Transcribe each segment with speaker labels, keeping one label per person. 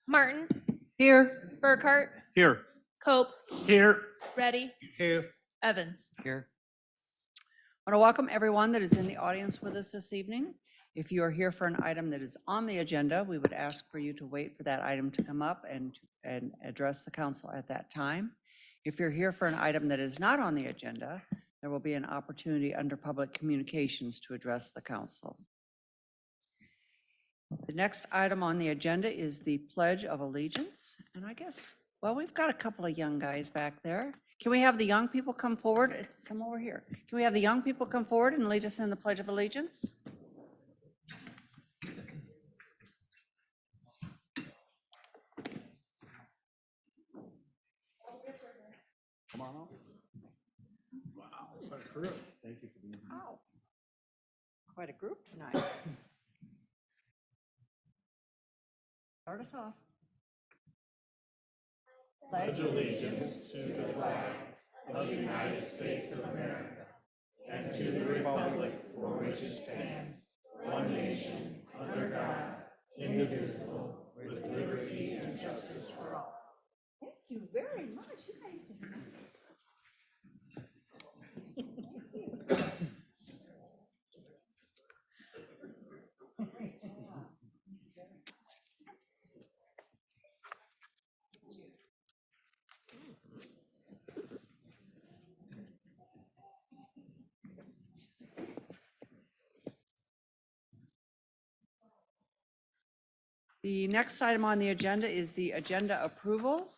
Speaker 1: Martin,
Speaker 2: Here.
Speaker 1: Burkhart,
Speaker 3: Here.
Speaker 1: Cope,
Speaker 3: Here.
Speaker 1: Reddy,
Speaker 3: Here.
Speaker 1: Evans.
Speaker 2: Here. I want to welcome everyone that is in the audience with us this evening. If you are here for an item that is on the agenda, we would ask for you to wait for that item to come up and address the council at that time. If you're here for an item that is not on the agenda, there will be an opportunity under public communications to address the council. The next item on the agenda is the Pledge of Allegiance. And I guess, well, we've got a couple of young guys back there. Can we have the young people come forward? Some over here. Can we have the young people come forward and lead us in the Pledge of Allegiance?
Speaker 3: Come on up. Wow, what a group. Thank you for being here.
Speaker 2: Oh, quite a group tonight. Start us off.
Speaker 4: Pledge allegiance to the flag of the United States of America and to the republic for which it stands, one nation, under God, indivisible, with liberty and justice for all.
Speaker 2: Thank you very much. You guys did nice. The next item on the agenda is the agenda approval.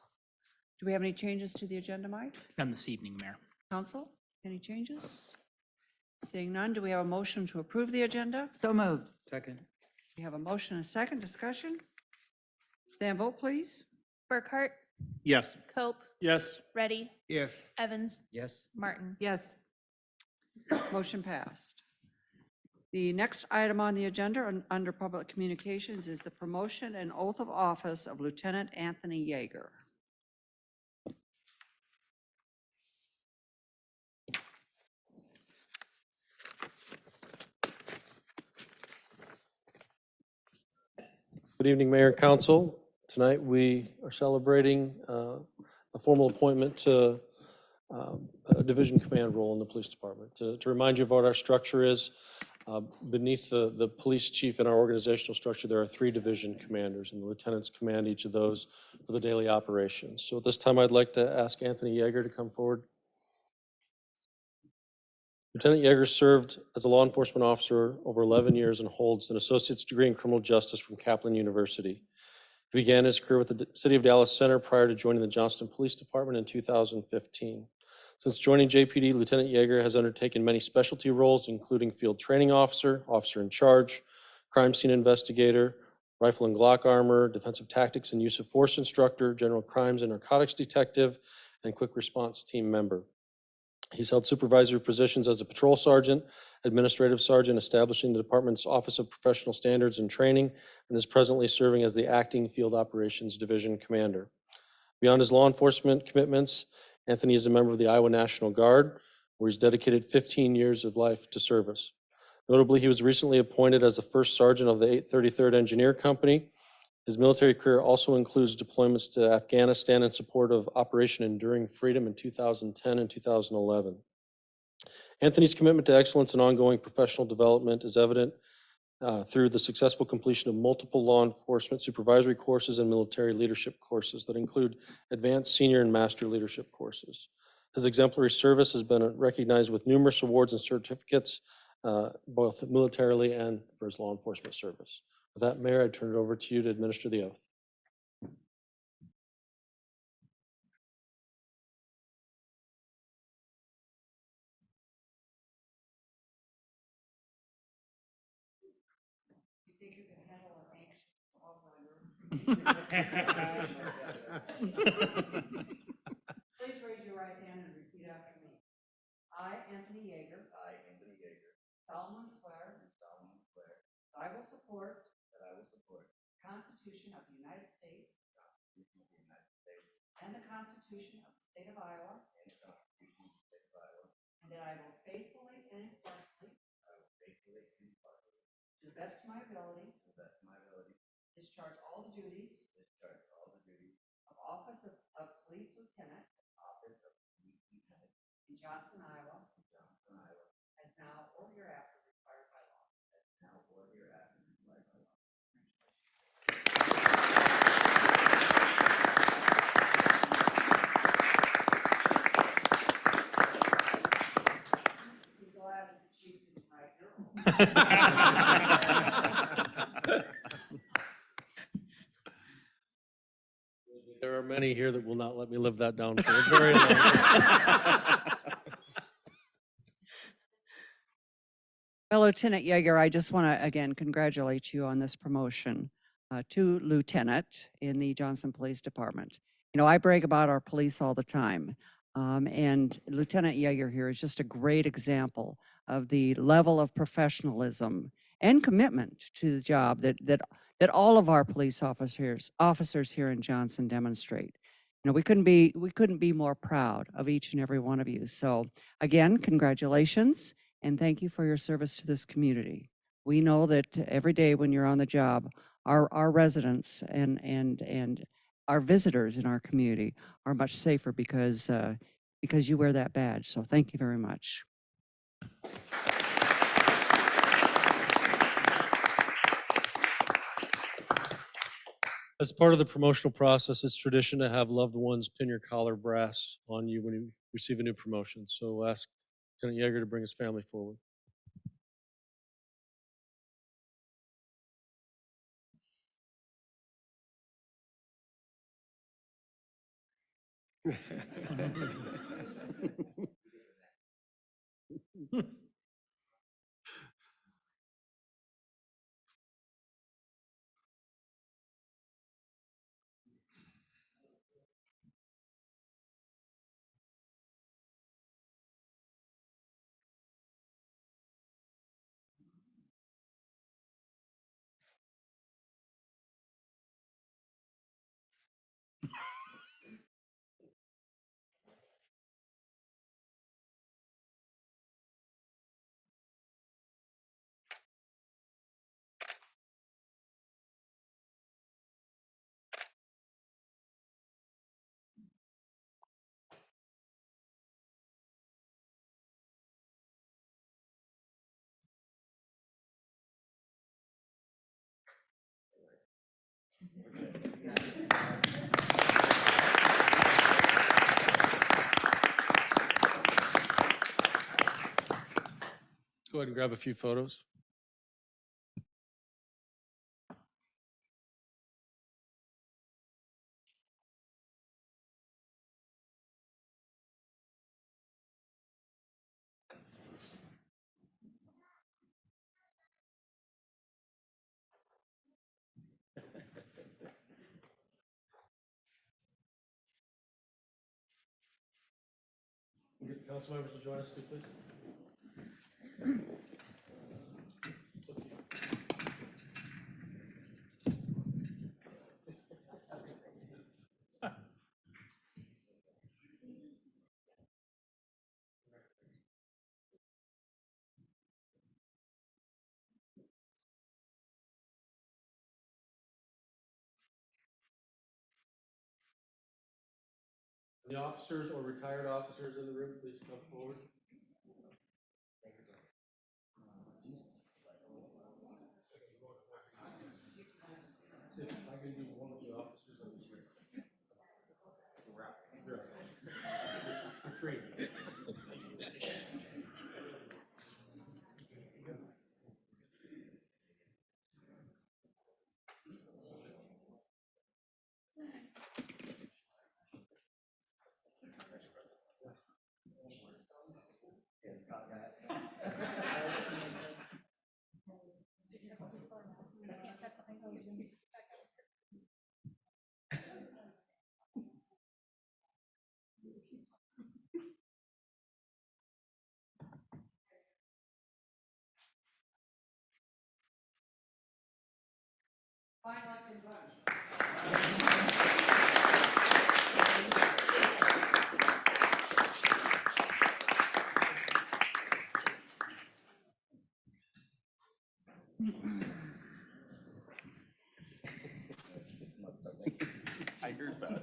Speaker 2: Do we have any changes to the agenda, Mike?
Speaker 5: None this evening, Mayor.
Speaker 2: Council, any changes? Seeing none, do we have a motion to approve the agenda?
Speaker 6: So moved.
Speaker 3: Second.
Speaker 2: We have a motion and a second discussion. Stand vote, please.
Speaker 1: Burkhart,
Speaker 3: Yes.
Speaker 1: Cope,
Speaker 3: Yes.
Speaker 1: Reddy,
Speaker 3: Yes.
Speaker 1: Evans,
Speaker 3: Yes.
Speaker 1: Martin.
Speaker 6: Yes.
Speaker 2: Motion passed. The next item on the agenda under public communications is the promotion and oath of office of Lieutenant Anthony Yeager.
Speaker 7: Good evening, Mayor and Council. Tonight we are celebrating a formal appointment to a division command role in the police department. To remind you of what our structure is, beneath the police chief in our organizational structure, there are 3 division commanders, and the lieutenants command each of those for the daily operations. So at this time, I'd like to ask Anthony Yeager to come forward. Lieutenant Yeager served as a law enforcement officer over 11 years and holds an associate's degree in criminal justice from Kaplan University. He began his career with the City of Dallas Center prior to joining the Johnston Police Department in 2015. Since joining JPD, Lieutenant Yeager has undertaken many specialty roles, including field training officer, officer in charge, crime scene investigator, rifle and Glock armor, defensive tactics and use of force instructor, general crimes and narcotics detective, and quick response team member. He's held supervisory positions as a patrol sergeant, administrative sergeant, establishing the department's Office of Professional Standards and Training, and is presently serving as the acting Field Operations Division Commander. Beyond his law enforcement commitments, Anthony is a member of the Iowa National Guard, where he's dedicated 15 years of life to service. Notably, he was recently appointed as the first sergeant of the 833rd Engineer Company. His military career also includes deployments to Afghanistan in support of Operation Enduring Freedom in 2010 and 2011. Anthony's commitment to excellence and ongoing professional development is evident through the successful completion of multiple law enforcement supervisory courses and military leadership courses that include advanced senior and master leadership courses. His exemplary service has been recognized with numerous awards and certificates, both militarily and for his law enforcement service. With that, Mayor, I turn it over to you to administer the oath.
Speaker 2: You think you can handle an anxious Please raise your right hand and repeat after me. I, Anthony Yeager.
Speaker 4: I, Anthony Yeager,
Speaker 2: Solemnly swear
Speaker 4: solemnly swear
Speaker 2: that I will support
Speaker 4: that I will support
Speaker 2: the Constitution of the United States
Speaker 4: the Constitution of the United States
Speaker 2: and the Constitution of the State of Iowa,
Speaker 4: and the Constitution of the State of Iowa.
Speaker 2: and that I will faithfully and impartially,
Speaker 4: I will faithfully and impartially,
Speaker 2: to the best of my ability,
Speaker 4: to the best of my ability,
Speaker 2: discharge all the duties
Speaker 4: discharge
Speaker 2: Police Lieutenant in Johnston, Iowa, as now or hereafter required by law. Be glad that the chief didn't write your own.
Speaker 7: There are many here that will not let me live that down for a very long time.
Speaker 2: Well, Lieutenant Yeager, I just want to again congratulate you on this promotion to lieutenant in the Johnston Police Department. You know, I brag about our police all the time, and Lieutenant Yeager here is just a great example of the level of professionalism and commitment to the job that all of our police officers here in Johnston demonstrate. You know, we couldn't be more proud of each and every one of you. So again, congratulations. And thank you for your service to this community. We know that every day when you're on the job, our residents and our visitors in our community are much safer because you wear that badge. So thank you very much.
Speaker 7: As part of the promotional process, it's tradition to have loved ones pin your collar brass on you when you receive a new promotion. So we'll ask Lieutenant Yeager to bring his family forward. Go ahead and grab a few photos. Get council members to join us too, please. The officers or retired officers in the room, please come forward. If I can do one of the officers on the screen. Free.
Speaker 3: I heard that.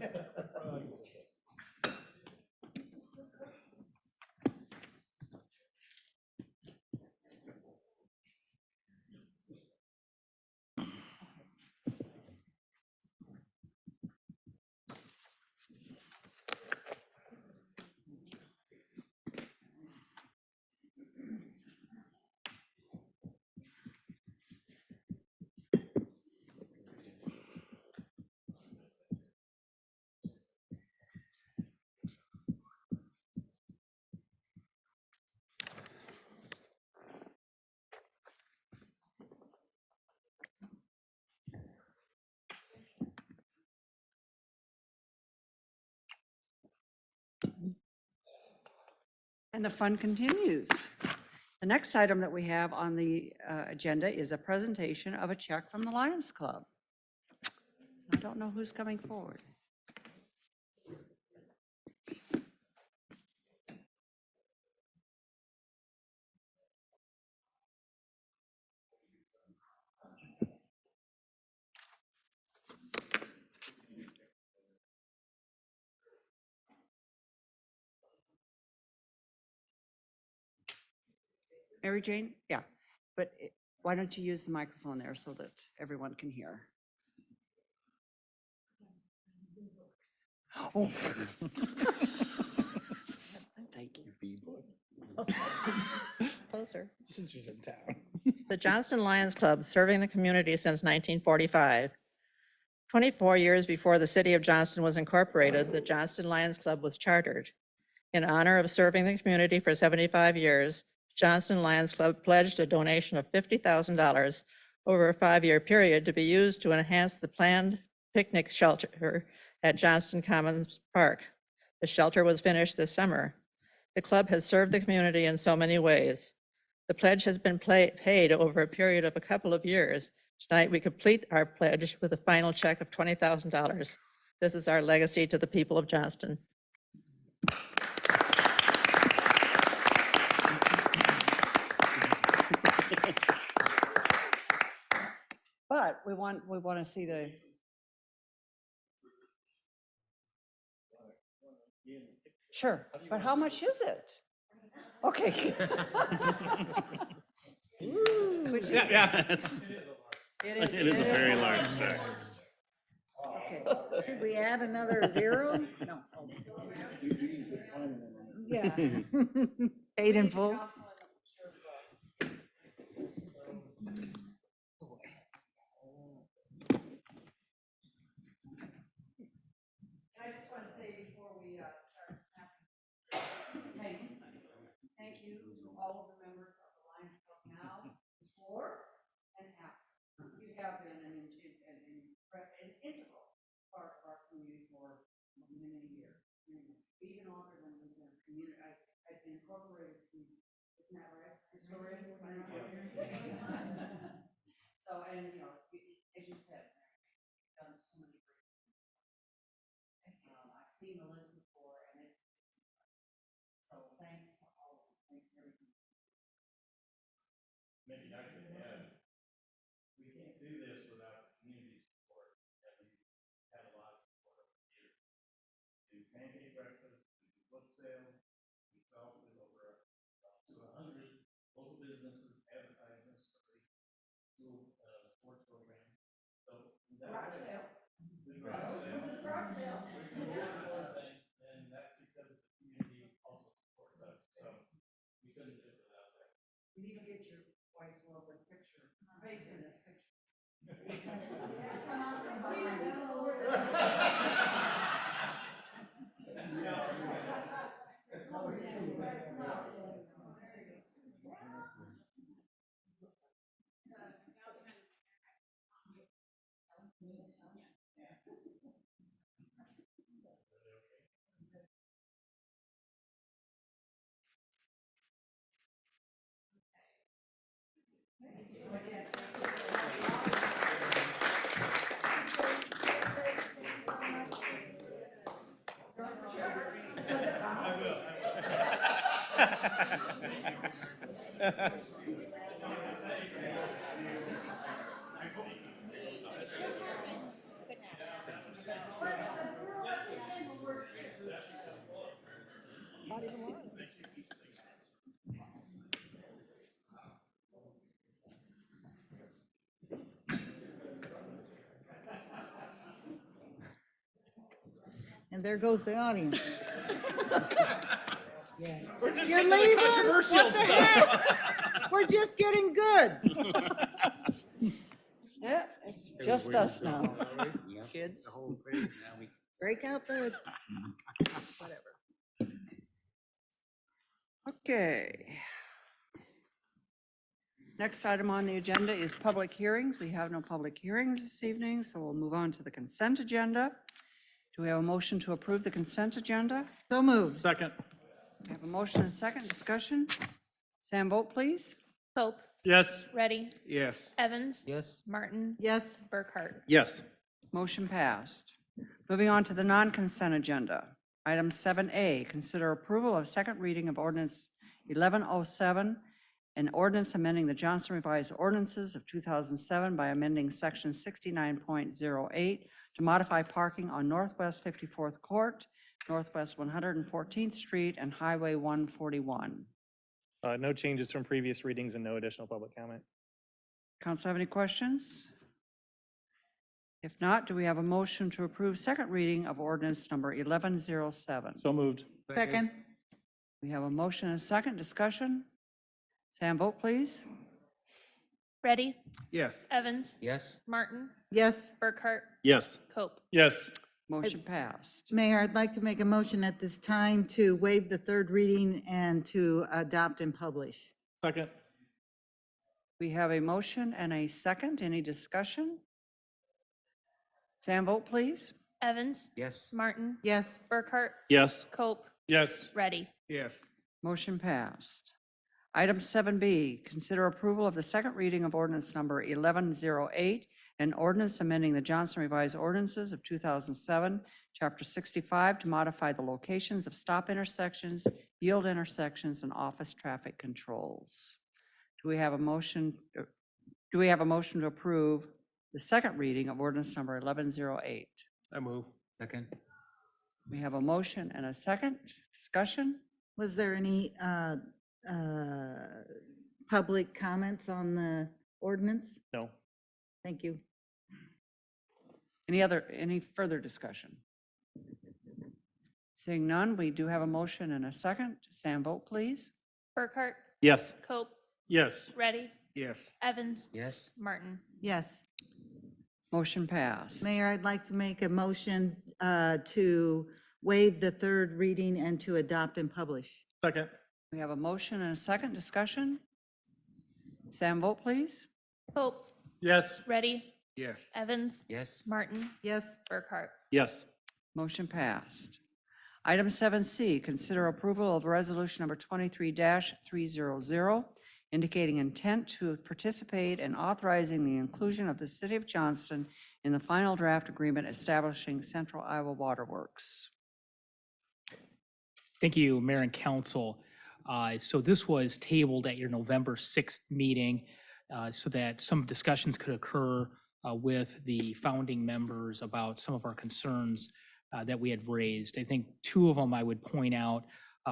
Speaker 2: And the fun continues. The next item that we have on the agenda is a presentation of a check from the Lions Club. I don't know who's coming forward. Mary Jane? Yeah, but why don't you use the microphone there so that everyone can hear? Oh. Thank you.
Speaker 1: Closer.
Speaker 3: Since she's in town.
Speaker 1: The Johnston Lions Club, serving the community since 1945. 24 years before the city of Johnston was incorporated, the Johnston Lions Club was chartered. In honor of serving the community for 75 years, Johnston Lions Club pledged a donation of $50,000 over a 5-year period to be used to enhance the planned picnic shelter at Johnston Commons Park. The shelter was finished this summer. The club has served the community in so many ways. The pledge has been paid over a period of a couple of years. Tonight, we complete our pledge with a final check of $20,000. This is our legacy to the people of Johnston.
Speaker 2: But we want to see the. Sure, but how much is it? Okay. Which is,
Speaker 4: Yeah, it's,
Speaker 2: it
Speaker 4: it is a very large check.
Speaker 2: Okay.
Speaker 5: Should we add another zero? No. Yeah. Paid in full.
Speaker 2: I just want to say before we start snapping, thank you to all of the members of the Lions Club now, before and after. You have been an integral part of our community for many years. Even longer than we've been a community. I've been incorporated. Isn't that right? Historian? So, and you know, as you said, you've done so many great things. I've seen the list before, and it's so thanks to all of you. Thanks to everything.
Speaker 7: Maybe I could add, we can't do this without community support. And we had a lot of support over the years. Do pancake breakfast, we do book sales, we sell to over to 100 local businesses, advertisements for the school sports program. So that way, the garage sale. We can do more things, and that's because the community also supports us. So we couldn't do it without that.
Speaker 2: You need to get your wife's lovely picture, face in this picture.
Speaker 5: And there goes the audience.
Speaker 4: We're just
Speaker 5: You're
Speaker 4: getting to the
Speaker 5: leaving?
Speaker 4: controversial
Speaker 5: What the
Speaker 4: stuff.
Speaker 5: We're just getting good.
Speaker 2: Yeah, it's just us now.
Speaker 5: Kids. Break out the, whatever.
Speaker 2: Okay. Next item on the agenda is public hearings. We have no public hearings this evening, so we'll move on to the consent agenda. Do we have a motion to approve the consent agenda?
Speaker 5: So moved.
Speaker 4: Second.
Speaker 2: We have a motion and a second. Discussion? Sam, vote please.
Speaker 4: Pope,
Speaker 3: Yes.
Speaker 4: Ready,
Speaker 3: Yes.
Speaker 4: Evans,
Speaker 6: Yes.
Speaker 4: Martin,
Speaker 5: Yes,
Speaker 4: Burkhart.
Speaker 3: Yes.
Speaker 2: Motion passed. Moving on to the non-consent agenda. Item 7A, consider approval of second reading of ordinance 1107, an ordinance amending the Johnston Revised Ordinances of 2007 by amending section 69.08 to modify parking on Northwest 54th Court, Northwest 114th Street, and Highway 141.
Speaker 8: No changes from previous readings and no additional public comment.
Speaker 2: Council have any questions? If not, do we have a motion to approve second reading of ordinance number 1107?
Speaker 8: So moved.
Speaker 5: second,
Speaker 2: We have a motion and a second. Discussion? Sam, vote please.
Speaker 4: Ready,
Speaker 3: Yes.
Speaker 4: Evans,
Speaker 6: Yes.
Speaker 4: Martin,
Speaker 5: yes.
Speaker 4: Burkhart,
Speaker 3: Yes.
Speaker 4: Cope.
Speaker 8: Yes.
Speaker 2: Motion passed.
Speaker 5: Mayor, I'd like to make a motion at this time to waive the third reading and to adopt and publish.
Speaker 8: Second.
Speaker 2: We have a motion and a second. Any discussion? Sam, vote please.
Speaker 4: Evans,
Speaker 6: Yes.
Speaker 4: Martin,
Speaker 5: Yes,
Speaker 4: Burkhart,
Speaker 3: Yes.
Speaker 4: Cope,
Speaker 8: Yes.
Speaker 4: Ready.
Speaker 3: Yes.
Speaker 2: Motion passed. Item 7B, consider approval of the second reading of ordinance number 1108, an ordinance amending the Johnston Revised Ordinances of 2007, Chapter 65, to modify the locations of stop intersections, yield intersections, and office traffic controls. Do we have a motion? Do we have a motion to approve the second reading of ordinance number 1108?
Speaker 3: I move.
Speaker 6: Second.
Speaker 2: We have a motion and a second. Discussion?
Speaker 5: was there any public comments on the ordinance?
Speaker 8: No.
Speaker 5: Thank you.
Speaker 2: Any further discussion? Seeing none, we do have a motion and a second. Sam, vote please.
Speaker 4: Burkhart,
Speaker 3: Yes.
Speaker 4: Cope,
Speaker 8: Yes.
Speaker 4: Ready,
Speaker 3: Yes.
Speaker 4: Evans,
Speaker 6: Yes.
Speaker 4: Martin.
Speaker 5: Yes.
Speaker 2: Motion passed.
Speaker 5: Mayor, I'd like to make a motion to waive the third reading and to adopt and publish.
Speaker 8: Second.
Speaker 2: We have a motion and a second. Discussion? Sam, vote please.
Speaker 4: Pope,
Speaker 8: Yes.
Speaker 4: Ready,
Speaker 3: Yes.
Speaker 4: Evans,
Speaker 6: Yes.
Speaker 4: Martin,
Speaker 5: Yes,
Speaker 4: Burkhart.
Speaker 3: Yes.
Speaker 2: Motion passed. Item 7C, consider approval of resolution number 23-300, indicating intent to participate and authorizing the inclusion of the city of Johnston in the final draft agreement establishing Central Iowa Water Works.
Speaker 9: Thank you, Mayor and Council. So this was tabled at your November 6th meeting so that some discussions could occur with the founding members about some of our concerns that we had raised. I think two of them I would point out,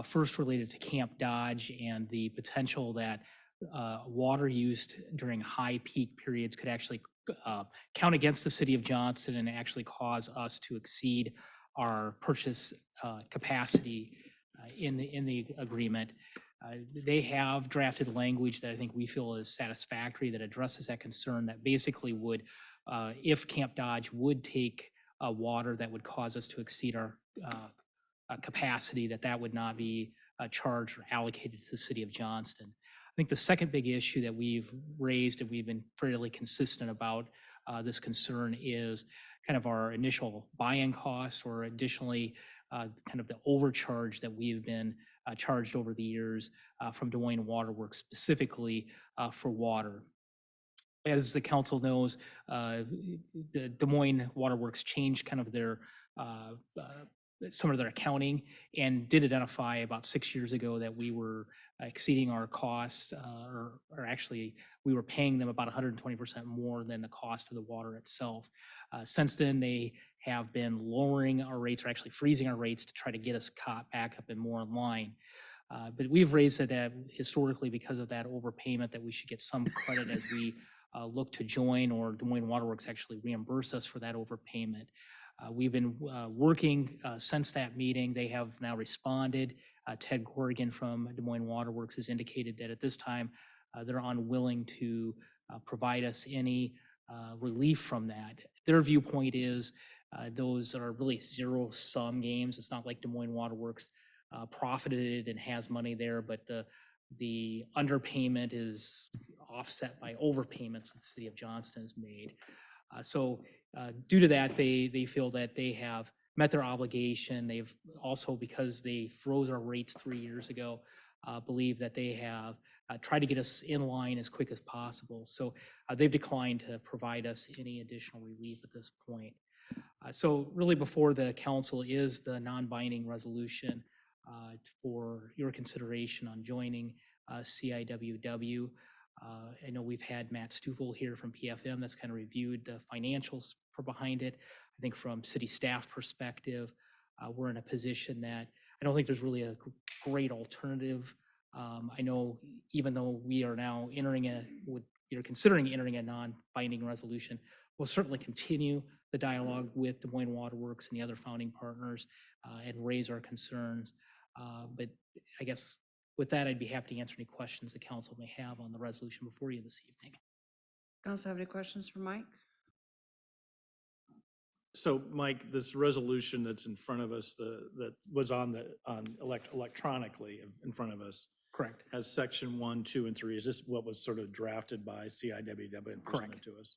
Speaker 9: first related to Camp Dodge and the potential that water used during high peak periods could actually count against the city of Johnston and actually cause us to exceed our purchase capacity in the agreement. They have drafted language that I think we feel is satisfactory that addresses that concern, that basically would, if Camp Dodge would take water that would cause us to exceed our capacity, that would not be charged or allocated to the city of Johnston. I think the second big issue that we've raised and we've been fairly consistent about this concern is kind of our initial buy-in costs, or additionally kind of the overcharge that we've been charged over the years from Des Moines Water Works, specifically for water. As the council knows, the Des Moines Water Works changed kind of their some of their accounting and did identify about 6 years ago that we were exceeding our costs, or actually we were paying them about 120% more than the cost of the water itself. Since then, they have been lowering our rates, or actually freezing our rates, to try to get us caught back up and more in line. But we've raised that historically, because of that overpayment, that we should get some credit as we look to join, or Des Moines Water Works actually reimburse us for that overpayment. We've been working since that meeting. They have now responded. Ted Corrigan from Des Moines Water Works has indicated that at this time they're unwilling to provide us any relief from that. Their viewpoint is those are really zero-sum games. It's not like Des Moines Water Works profited and has money there, but the underpayment is offset by overpayments that the city of Johnston has made. So due to that, they feel that they have met their obligation. They've also, because they froze our rates 3 years ago, believe that they have tried to get us in line as quick as possible. So they've declined to provide us any additional relief at this point. So really before the council is the non-binding resolution for your consideration on joining CIWW. I know we've had Matt Stupel here from PFM that's kind of reviewed the financials for behind it. I think from city staff perspective, we're in a position that I don't think there's really a great alternative. I know even though we are now you're considering entering a non-binding resolution, we'll certainly continue the dialogue with Des Moines Waterworks and the other founding partners and raise our concerns. But I guess with that, I'd be happy to answer any questions the council may have on the resolution before you this evening.
Speaker 2: Council have any questions for Mike?
Speaker 3: So Mike, this resolution that's in front of us, that was electronically in front of us,
Speaker 9: Correct.
Speaker 3: has section 1, 2, and 3. Is this what was sort of drafted by CIWW and presented
Speaker 9: Correct.
Speaker 3: to us?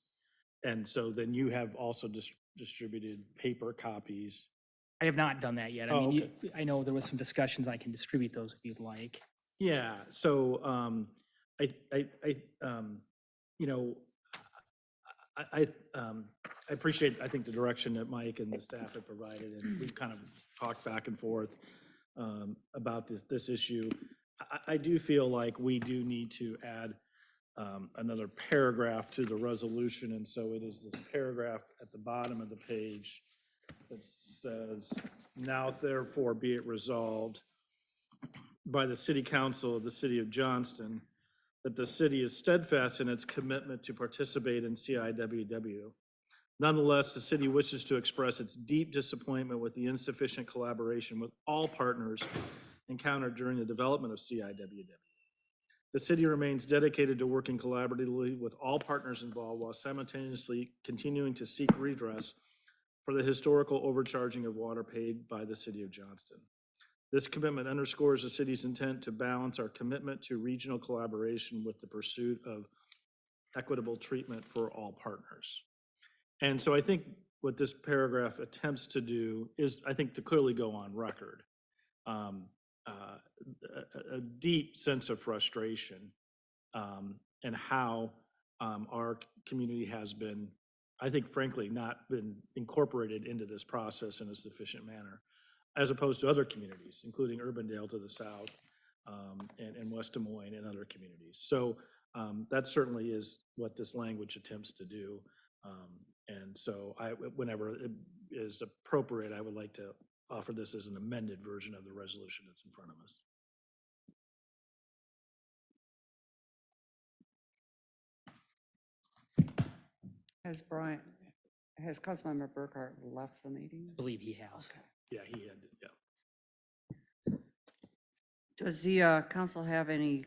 Speaker 3: And so then you have also distributed paper copies.
Speaker 9: I have not done that yet. I
Speaker 3: Oh,
Speaker 9: mean,
Speaker 3: okay.
Speaker 9: I know there was some discussions. I can distribute those if you'd like.
Speaker 3: Yeah, so you know, I appreciate, I think, the direction that Mike and the staff have provided, and we've kind of talked back and forth about this issue. I do feel like we do need to add another paragraph to the resolution, and so it is this paragraph at the bottom of the page that says, "Now therefore be it resolved by the City Council of the City of Johnston that the city is steadfast in its commitment to participate in CIWW. Nonetheless, the city wishes to express its deep disappointment with the insufficient collaboration with all partners encountered during the development of CIWW. The city remains dedicated to working collaboratively with all partners involved while simultaneously continuing to seek redress for the historical overcharging of water paid by the City of Johnston. This commitment underscores the city's intent to balance our commitment to regional collaboration with the pursuit of equitable treatment for all partners." And so I think what this paragraph attempts to do is, I think, to clearly go on record a deep sense of frustration and how our community has been, I think, frankly, not been incorporated into this process in a sufficient manner, as opposed to other communities, including Urbandale to the south and West Des Moines and other communities. So that certainly is what this language attempts to do. And so whenever it is appropriate, I would like to offer this as an amended version of the resolution that's in front of us.
Speaker 2: Has Councilmember Burkhart left the meeting?
Speaker 9: I believe he has.
Speaker 2: Okay.
Speaker 3: Yeah, he had, yeah.
Speaker 2: Does the council have any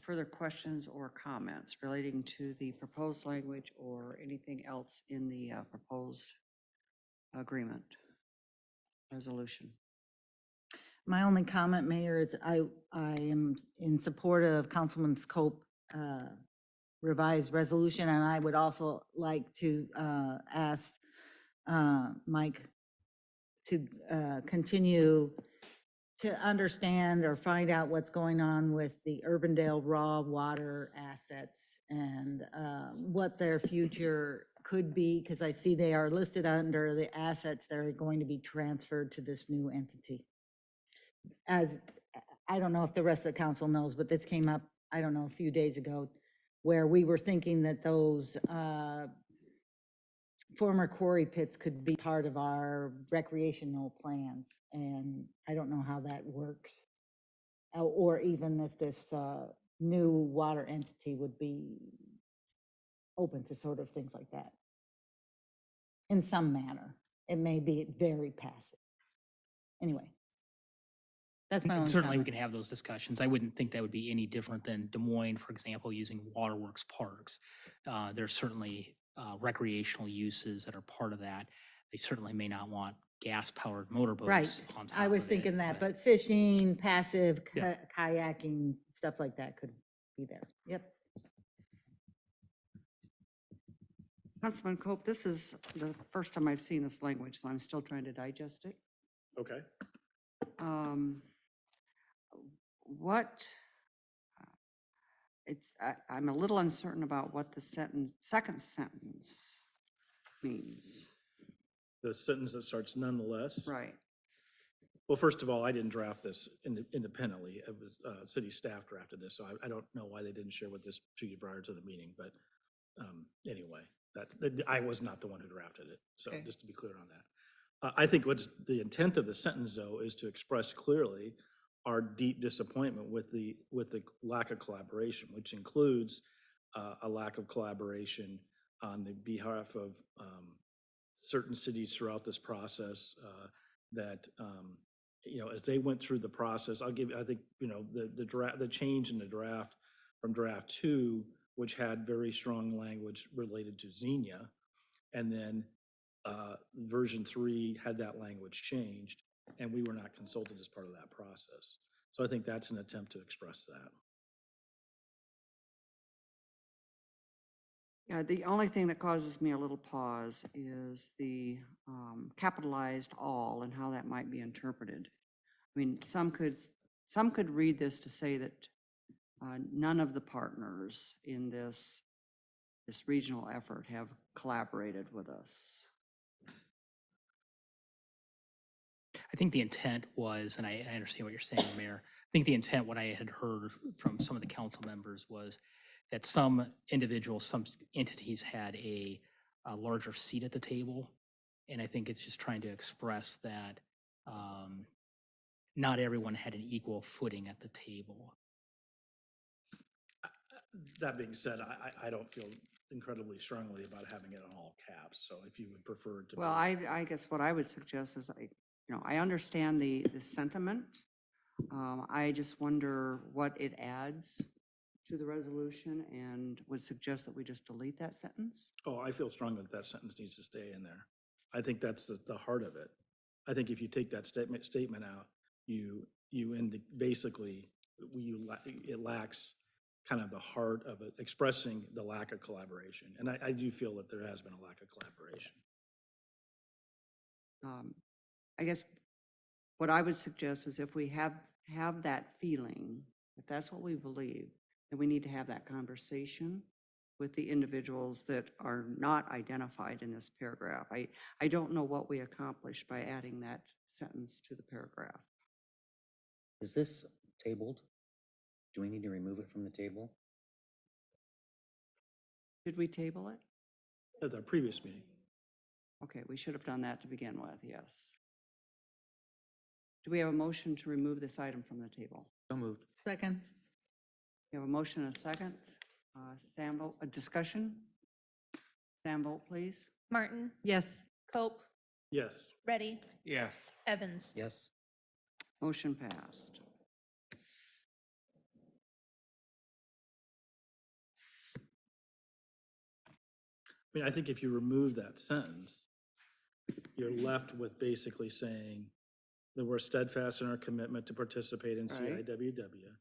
Speaker 2: further questions or comments relating to the proposed language or anything else in the proposed agreement resolution?
Speaker 5: My only comment, Mayor, is I am in support of Councilman Scope revised resolution, and I would also like to ask Mike to continue to understand or find out what's going on with the Urbandale raw water assets and what their future could be, because I see they are listed under the assets that are going to be transferred to this new entity. As, I don't know if the rest of the council knows, but this came up, I don't know, a few days ago, where we were thinking that those former quarry pits could be part of our recreational plans, and I don't know how that works. Or even if this new water entity would be open to sort of things like that. In some manner, it may be very passive. Anyway. That's my
Speaker 9: And
Speaker 5: only
Speaker 9: certainly we
Speaker 5: comment.
Speaker 9: can have those discussions. I wouldn't think that would be any different than Des Moines, for example, using waterworks parks. There's certainly recreational uses that are part of that. They certainly may not want gas-powered motorboats
Speaker 5: Right,
Speaker 9: on top
Speaker 5: I was
Speaker 9: of it,
Speaker 5: thinking that, but fishing, passive
Speaker 9: Yeah.
Speaker 5: kayaking, stuff like that could be there. Yep.
Speaker 2: Councilman Cope, this is the first time I've seen this language, so I'm still trying to digest it.
Speaker 3: Okay.
Speaker 2: Um, What, I'm a little uncertain about what the second sentence means.
Speaker 3: The sentence that starts nonetheless.
Speaker 2: Right.
Speaker 3: Well, first of all, I didn't draft this independently. It was, city staff drafted this, so I don't know why they didn't share with this to you prior to the meeting, but, anyway, I was not the one who drafted it, so
Speaker 2: Okay.
Speaker 3: just to be clear on that. I think what's the intent of the sentence, though, is to express clearly our deep disappointment with the lack of collaboration, which includes, a lack of collaboration on the behalf of, certain cities throughout this process, that, as they went through the process, I think, the change in the draft from draft 2, which had very strong language related to Xenia, and then version 3 had that language changed, and we were not consulted as part of that process. So I think that's an attempt to express that.
Speaker 2: Yeah, the only thing that causes me a little pause is the capitalized all and how that might be interpreted. I mean, some could read this to say that none of the partners in this regional effort have collaborated with us.
Speaker 9: I think the intent was, and I understand what you're saying, Mayor. I think the intent, what I had heard from some of the council members was that some individuals, some entities had a larger seat at the table. And I think it's just trying to express that not everyone had an equal footing at the table.
Speaker 3: That being said, I don't feel incredibly strongly about having it on all caps, so if you would prefer to.
Speaker 2: Well, I guess what I would suggest is, I understand the sentiment. I just wonder what it adds to the resolution and would suggest that we just delete that sentence.
Speaker 3: Oh, I feel strongly that sentence needs to stay in there. I think that's the heart of it. I think if you take that statement out, basically, it lacks kind of the heart of it, expressing the lack of collaboration. And I do feel that there has been a lack of collaboration.
Speaker 2: I guess what I would suggest is if we have that feeling, if that's what we believe, then we need to have that conversation with the individuals that are not identified in this paragraph. I don't know what we accomplished by adding that sentence to the paragraph.
Speaker 6: Is this tabled? Do we need to remove it from the table?
Speaker 2: Did we table it?
Speaker 3: At the previous meeting.
Speaker 2: Okay, we should have done that to begin with, yes. Do we have a motion to remove this item from the table?
Speaker 6: So moved.
Speaker 5: Second.
Speaker 2: We have a motion and a second. Sam, a discussion? Sam, vote please.
Speaker 10: Martin,
Speaker 5: Yes.
Speaker 10: Cope,
Speaker 3: Yes.
Speaker 10: Ready,
Speaker 8: Yes.
Speaker 10: Evans.
Speaker 6: Yes.
Speaker 2: Motion passed.
Speaker 3: I mean, I think if you remove that sentence, you're left with basically saying that we're steadfast in our commitment to participate in
Speaker 2: Right.
Speaker 3: CIWW,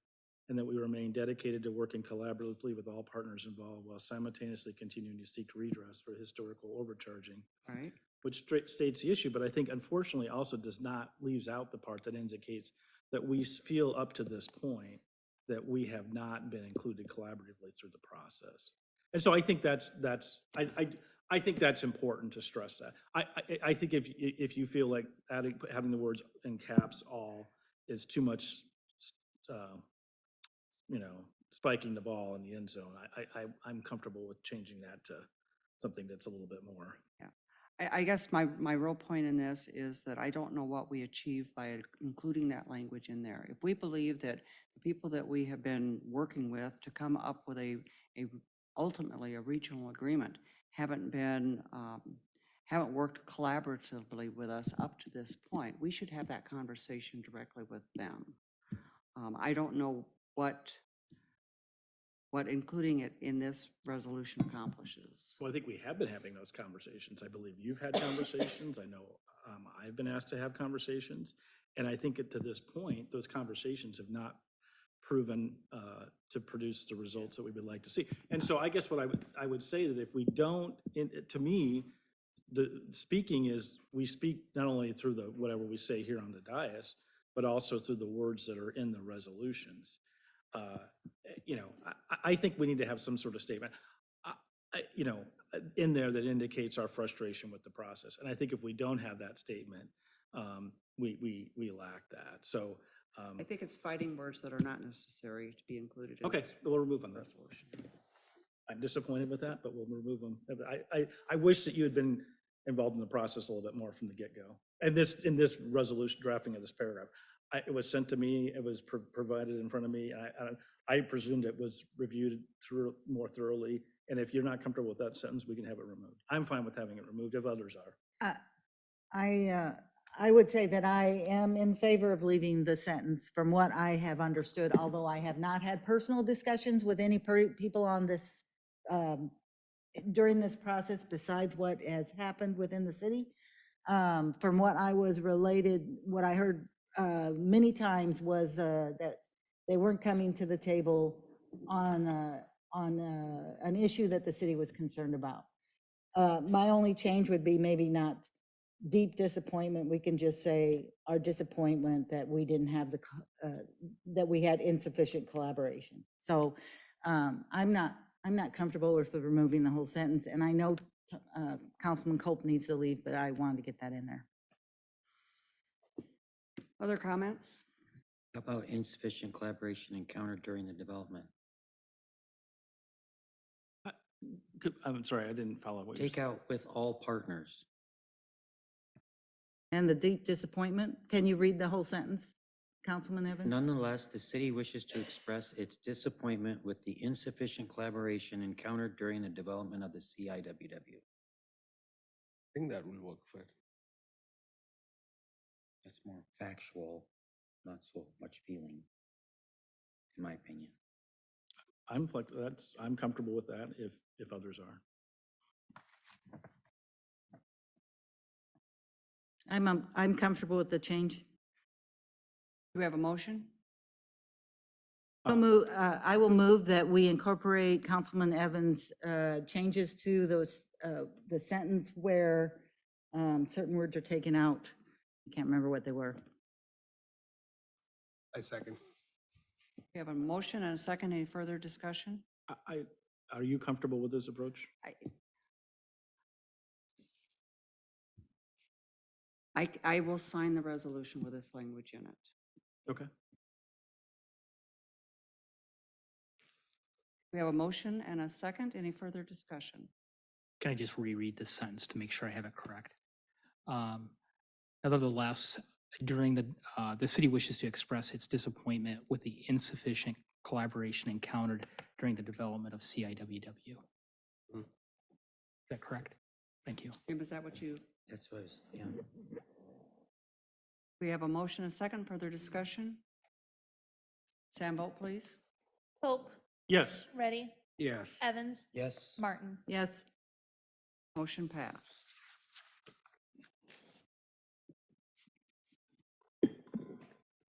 Speaker 3: and that we remain dedicated to working collaboratively with all partners involved while simultaneously continuing to seek redress for historical overcharging,
Speaker 2: Right?
Speaker 3: which states the issue, but I think unfortunately also leaves out the part that indicates that we feel up to this point that we have not been included collaboratively through the process. And so I think I think that's important to stress that. I think if you feel like having the words in caps all is too much, spiking the ball in the end zone, I'm comfortable with changing that to something that's a little bit more.
Speaker 2: I guess my real point in this is that I don't know what we achieved by including that language in there. If we believe that the people that we have been working with to come up with ultimately a regional agreement haven't worked collaboratively with us up to this point, we should have that conversation directly with them. I don't know what including it in this resolution accomplishes.
Speaker 3: Well, I think we have been having those conversations. I believe you've had conversations. I know I've been asked to have conversations. And I think to this point, those conversations have not proven to produce the results that we would like to see. And so I guess what I would say that if we don't, to me, the speaking is, we speak not only through the, whatever we say here on the dais, but also through the words that are in the resolutions. You know, I think we need to have some sort of statement, you know, in there that indicates our frustration with the process. And I think if we don't have that statement, we lack that. So,
Speaker 2: I think it's fighting words that are not necessary to be included in
Speaker 3: okay,
Speaker 2: this
Speaker 3: we'll remove them.
Speaker 2: resolution.
Speaker 3: I'm disappointed with that, but we'll remove them. I wish that you had been involved in the process a little bit more from the get-go. And in this resolution, drafting of this paragraph, it was sent to me, it was provided in front of me. I presumed it was reviewed more thoroughly. And if you're not comfortable with that sentence, we can have it removed. I'm fine with having it removed if others are.
Speaker 5: I would say that I am in favor of leaving the sentence from what I have understood, although I have not had personal discussions with any people on this during this process besides what has happened within the city. From what I was related, what I heard many times was that they weren't coming to the table on an issue that the city was concerned about. My only change would be maybe not deep disappointment. We can just say our disappointment that we didn't have that we had insufficient collaboration. So I'm not comfortable with removing the whole sentence. And I know Councilman Cope needs to leave, but I wanted to get that in there.
Speaker 2: Other comments?
Speaker 6: How about insufficient collaboration encountered during the development?
Speaker 3: I'm sorry, I didn't follow what you
Speaker 6: Take
Speaker 3: said.
Speaker 6: out with all partners.
Speaker 5: And the deep disappointment, can you read the whole sentence, Councilman Evans?
Speaker 6: Nonetheless, the city wishes to express its disappointment with the insufficient collaboration encountered during the development of the CIWW.
Speaker 4: I think that will work for it.
Speaker 6: It's more factual, not so much feeling, in my opinion.
Speaker 3: I'm comfortable with that if others are.
Speaker 5: I'm comfortable with the change.
Speaker 2: Do we have a motion?
Speaker 5: I will move that we incorporate Councilman Evans' changes to those, the sentence where certain words are taken out. I can't remember what they were.
Speaker 4: I second.
Speaker 2: We have a motion and a second. Any further discussion?
Speaker 3: Are you comfortable with this approach?
Speaker 2: I will sign the resolution with this language in it.
Speaker 3: Okay.
Speaker 2: We have a motion and a second. Any further discussion?
Speaker 9: Can I just reread this sentence to make sure I have it correct? Nevertheless, during the city wishes to express its disappointment with the insufficient collaboration encountered during the development of CIWW.
Speaker 4: Hmm.
Speaker 9: Is that correct? Thank you.
Speaker 2: Jim, is that what you?
Speaker 6: That's what I was, yeah.
Speaker 2: We have a motion and a second. Further discussion? Sam, vote please.
Speaker 10: Pope,
Speaker 3: Yes.
Speaker 10: Ready,
Speaker 4: Yes.
Speaker 10: Evans,
Speaker 6: Yes.
Speaker 10: Martin.
Speaker 5: Yes.
Speaker 2: Motion passed.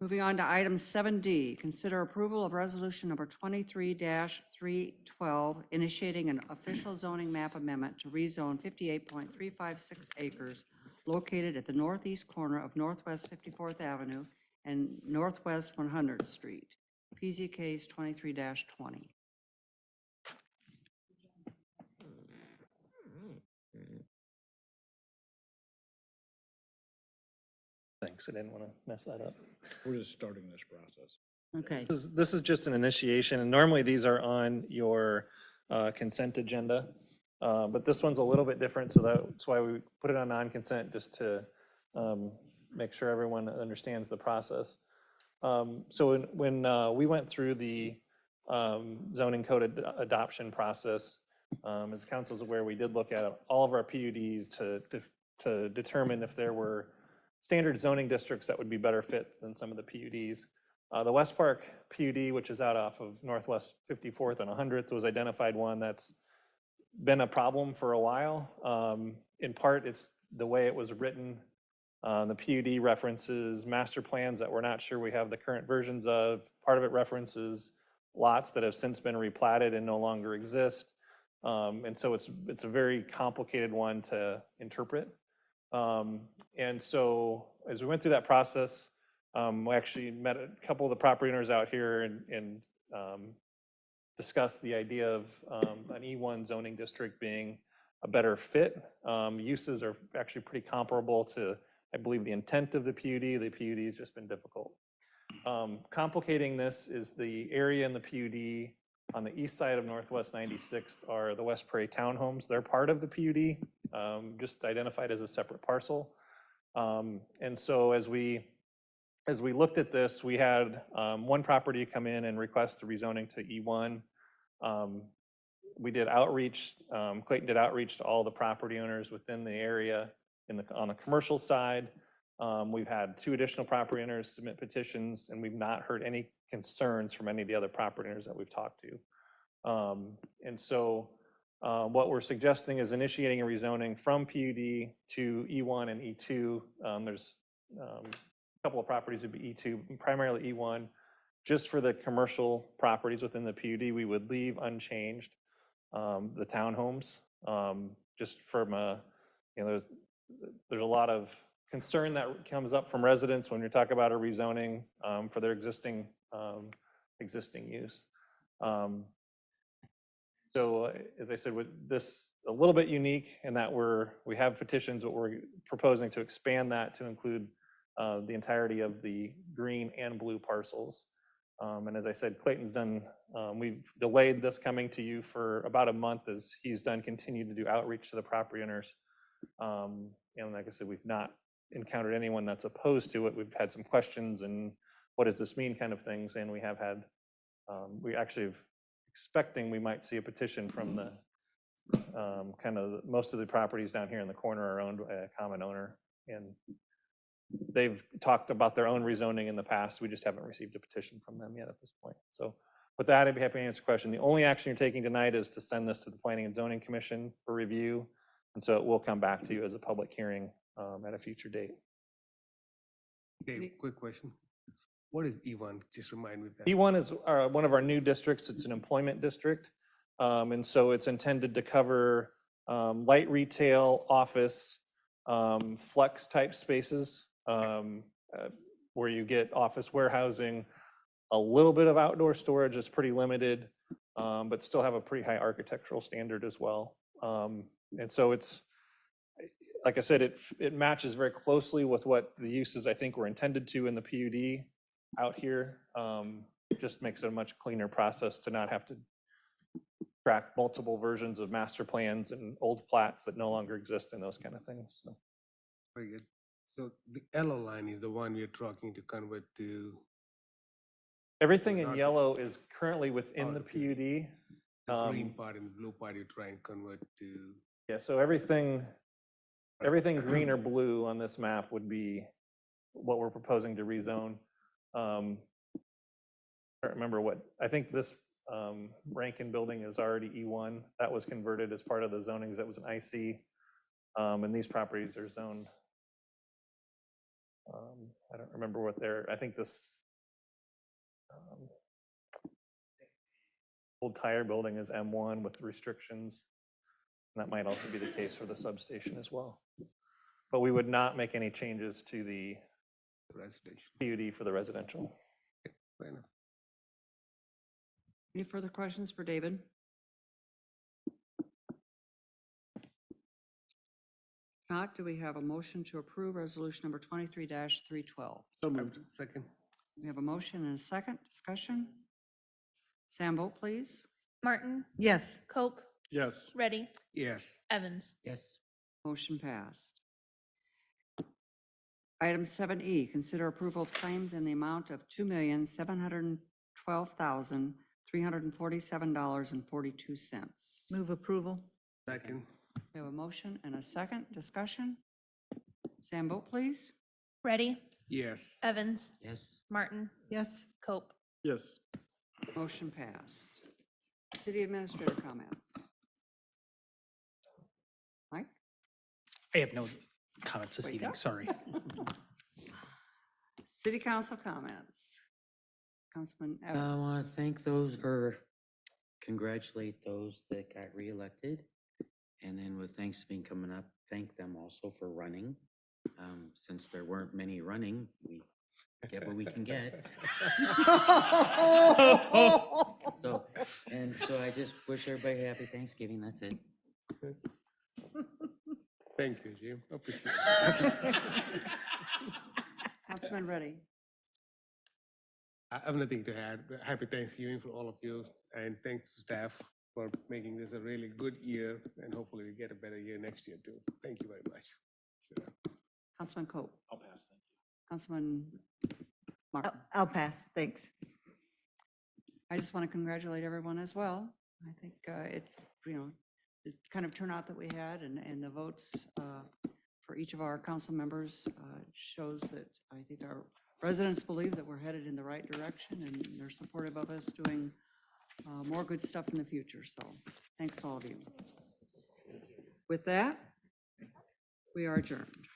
Speaker 2: Moving on to item 7D, consider approval of resolution number 23-312, initiating an official zoning map amendment to rezone 58.356 acres located at the northeast corner of Northwest 54th Avenue and Northwest 100th Street. PZ case 23-20.
Speaker 8: Thanks, I didn't want to mess that up.
Speaker 3: We're just starting this process.
Speaker 5: Okay.
Speaker 8: This is just an initiation, and normally these are on your consent agenda. But this one's a little bit different, so that's why we put it on non-consent, just to make sure everyone understands the process. So when we went through the zoning code adoption process, as council's aware, we did look at all of our PUDs to determine if there were standard zoning districts that would be better fit than some of the PUDs. The West Park PUD, which is out off of Northwest 54th and 100th, was identified one that's been a problem for a while. In part, it's the way it was written The PUD references master plans that we're not sure we have the current versions of. Part of it references lots that have since been replatted and no longer exist. And so it's a very complicated one to interpret. And so as we went through that process, we actually met a couple of the property owners out here and discussed the idea of an E1 zoning district being a better fit. Uses are actually pretty comparable to, I believe, the intent of the PUD. The PUD has just been difficult. Complicating this is the area in the PUD on the east side of Northwest 96th are the West Prairie townhomes. They're part of the PUD, just identified as a separate parcel. And so as we looked at this, we had one property come in and request the rezoning to E1. We did outreach, Clayton did outreach to all the property owners within the area on the commercial side. We've had 2 additional property owners submit petitions, and we've not heard any concerns from any of the other property owners that we've talked to. And so what we're suggesting is initiating a rezoning from PUD to E1 and E2. There's a couple of properties would be E2, primarily E1. Just for the commercial properties within the PUD, we would leave unchanged the townhomes. Just from there's a lot of concern that comes up from residents when you talk about a rezoning for their existing use. So as I said, with this a little bit unique in that we have petitions, but we're proposing to expand that to include the entirety of the green and blue parcels. And as I said, Clayton's done, we've delayed this coming to you for about a month as he's continued to do outreach to the property owners. And like I said, we've not encountered anyone that's opposed to it. We've had some questions and what does this mean kind of things. And we have had, we actually expecting we might see a petition from the most of the properties down here in the corner are owned by a common owner. And they've talked about their own rezoning in the past. We just haven't received a petition from them yet at this point. So with that, I'd be happy to answer a question. The only action you're taking tonight is to send this to the Planning and Zoning Commission for review. And so it will come back to you as a public hearing at a future date.
Speaker 4: Okay, quick question. What is E1? Just remind me that.
Speaker 8: E1 is one of our new districts. It's an employment district. And so it's intended to cover light retail, office, flex type spaces where you get office warehousing, a little bit of outdoor storage is pretty limited, but still have a pretty high architectural standard as well. And so it's, like I said, it matches very closely with what the uses I think were intended to in the PUD out here. It just makes it a much cleaner process to not have to track multiple versions of master plans and old plats that no longer exist and those kind of things. So.
Speaker 4: Very good. So the yellow line is the one we're talking to convert to.
Speaker 8: Everything in
Speaker 4: Not-
Speaker 8: yellow is currently within the
Speaker 4: okay.
Speaker 8: PUD.
Speaker 4: The green part and the blue part you try and convert to.
Speaker 8: Yeah, so everything green or blue on this map would be what we're proposing to rezone. I don't remember I think this Rankin building is already E1. That was converted as part of the zonings. That was an IC. And these properties are zoned. I don't remember what I think this old tire building is M1 with restrictions. And that might also be the case for the substation as well. But we would not make any changes to the
Speaker 4: Residential.
Speaker 8: PUD for the residential.
Speaker 4: Fair enough.
Speaker 2: Any further questions for David? Not, do we have a motion to approve resolution number 23-312?
Speaker 4: So moved. Second.
Speaker 2: We have a motion and a second discussion. Sam, vote please.
Speaker 10: Martin,
Speaker 5: Yes.
Speaker 10: Cope,
Speaker 3: Yes.
Speaker 10: Ready,
Speaker 4: Yes.
Speaker 10: Evans.
Speaker 6: Yes.
Speaker 2: Motion passed. Item 7E, consider approval of claims in the amount of $2,712,347.42.
Speaker 5: Move approval.
Speaker 4: Second.
Speaker 2: We have a motion and a second discussion. Sam, vote please.
Speaker 10: Ready,
Speaker 4: Yes.
Speaker 10: Evans,
Speaker 6: Yes.
Speaker 10: Martin,
Speaker 5: Yes.
Speaker 10: Cope.
Speaker 3: Yes.
Speaker 2: Motion passed. City administrator comments. Mike?
Speaker 9: I have no comments this
Speaker 2: Wake
Speaker 9: evening,
Speaker 2: up.
Speaker 9: sorry.
Speaker 2: City council comments. Councilman
Speaker 6: I want
Speaker 2: Evans.
Speaker 6: to thank those, or congratulate those that got reelected. And then with Thanksgiving coming up, thank them also for running. Since there weren't many running, we get what we can get. So, and so I just wish everybody happy Thanksgiving. That's it.
Speaker 4: Thank you, Jim. Appreciate it.
Speaker 2: Councilman Reddy.
Speaker 4: I have nothing to add. Happy Thanksgiving for all of you, and thanks to staff for making this a really good year, and hopefully we get a better year next year too. Thank you very much.
Speaker 2: Councilman Cope.
Speaker 3: I'll pass, thank you.
Speaker 2: Councilman Martin.
Speaker 5: I'll pass, thanks.
Speaker 2: I just want to congratulate everyone as well. I think the kind of turnout that we had and the votes for each of our council members shows that I think our residents believe that we're headed in the right direction and they're supportive of us doing more good stuff in the future. So thanks to all of you. With that, we are adjourned.